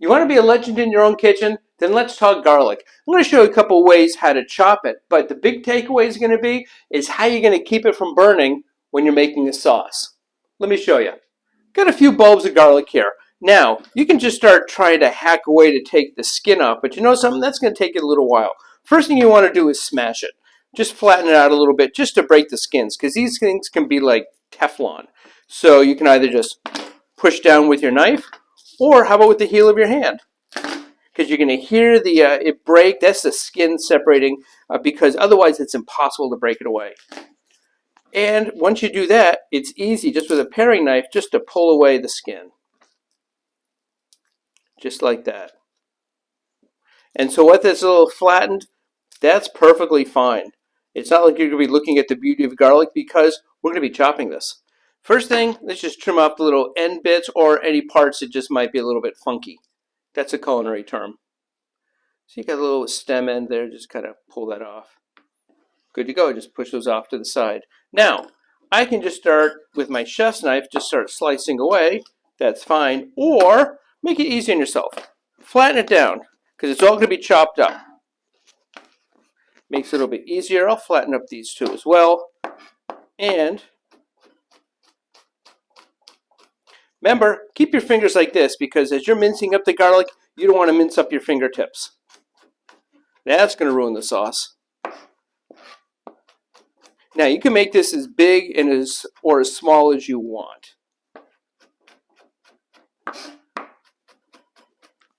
You want to be a legend in your own kitchen? Then let's talk garlic. I'm going to show you a couple ways how to chop it, but the big takeaway is going to be is how you're going to keep it from burning when you're making a sauce. Let me show you. Got a few bulbs of garlic here. Now, you can just start trying to hack away to take the skin off, but you know something? That's going to take you a little while. First thing you want to do is smash it. Just flatten it out a little bit just to break the skins, because these things can be like Teflon. So you can either just push down with your knife, or how about with the heel of your hand? Because you're going to hear it break. That's the skin separating, because otherwise it's impossible to break it away. And once you do that, it's easy just with a paring knife just to pull away the skin. Just like that. And so what that's a little flattened, that's perfectly fine. It's not like you're going to be looking at the beauty of garlic because we're going to be chopping this. First thing, let's just trim off the little end bits or any parts that just might be a little bit funky. That's a culinary term. So you got a little stem end there, just kind of pull that off. Good to go, just push those off to the side. Now, I can just start with my chef's knife, just start slicing away. That's fine. Or make it easy on yourself. Flatten it down, because it's all going to be chopped up. Makes it a little bit easier. I'll flatten up these two as well. And remember, keep your fingers like this, because as you're mincing up the garlic, you don't want to mince up your fingertips. That's going to ruin the sauce. Now, you can make this as big and as small as you want.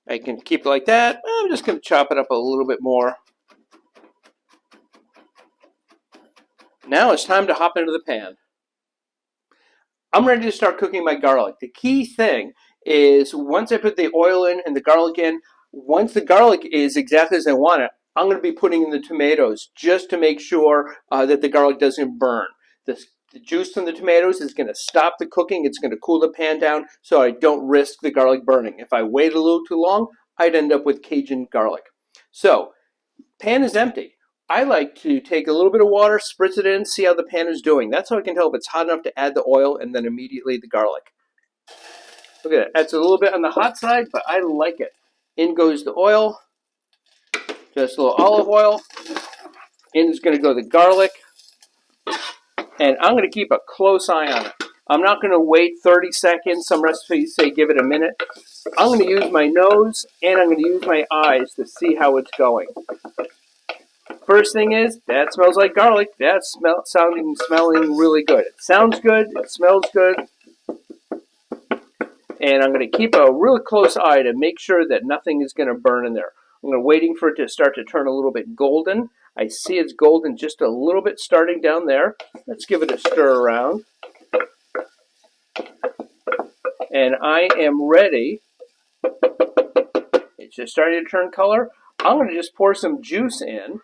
I can keep it like that. I'm just going to chop it up a little bit more. Now it's time to hop into the pan. I'm ready to start cooking my garlic. The key thing is once I put the oil in and the garlic in, once the garlic is exactly as I want it, I'm going to be putting in the tomatoes just to make sure that the garlic doesn't burn. The juice from the tomatoes is going to stop the cooking. It's going to cool the pan down so I don't risk the garlic burning. If I wait a little too long, I'd end up with Cajun garlic. So, pan is empty. I like to take a little bit of water, spritz it in, see how the pan is doing. That's how I can tell if it's hot enough to add the oil and then immediately the garlic. Look at it. That's a little bit on the hot side, but I like it. In goes the oil. Just a little olive oil. In is going to go the garlic. And I'm going to keep a close eye on it. I'm not going to wait 30 seconds. Some recipes say give it a minute. I'm going to use my nose and I'm going to use my eyes to see how it's going. First thing is, that smells like garlic. That's smelling really good. It sounds good. It smells good. And I'm going to keep a really close eye to make sure that nothing is going to burn in there. I'm going to waiting for it to start to turn a little bit golden. I see it's golden just a little bit starting down there. Let's give it a stir around. And I am ready. It's just starting to turn color. I'm going to just pour some juice in.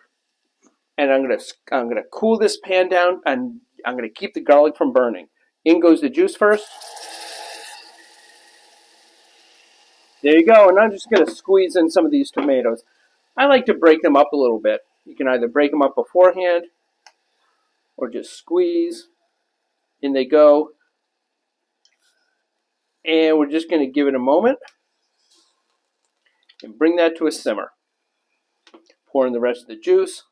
And I'm going to cool this pan down, and I'm going to keep the garlic from burning. In goes the juice first. There you go, and I'm just going to squeeze in some of these tomatoes. I like to break them up a little bit. You can either break them up beforehand or just squeeze. In they go. And we're just going to give it a moment and bring that to a simmer. Pour in the rest of the juice.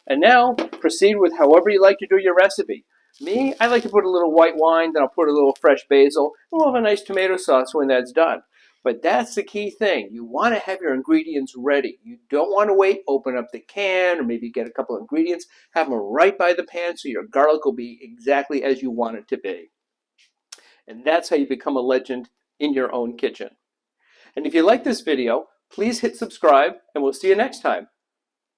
And now, proceed with however you like to do your recipe. Me, I like to put a little white wine, then I'll put a little fresh basil, and we'll have a nice tomato sauce when that's done. But that's the key thing. You want to have your ingredients ready. You don't want to wait, open up the can, or maybe get a couple of ingredients, have them right by the pan so your garlic will be exactly as you want it to be. And that's how you become a legend in your own kitchen. And if you like this video, please hit subscribe, and we'll see you next time.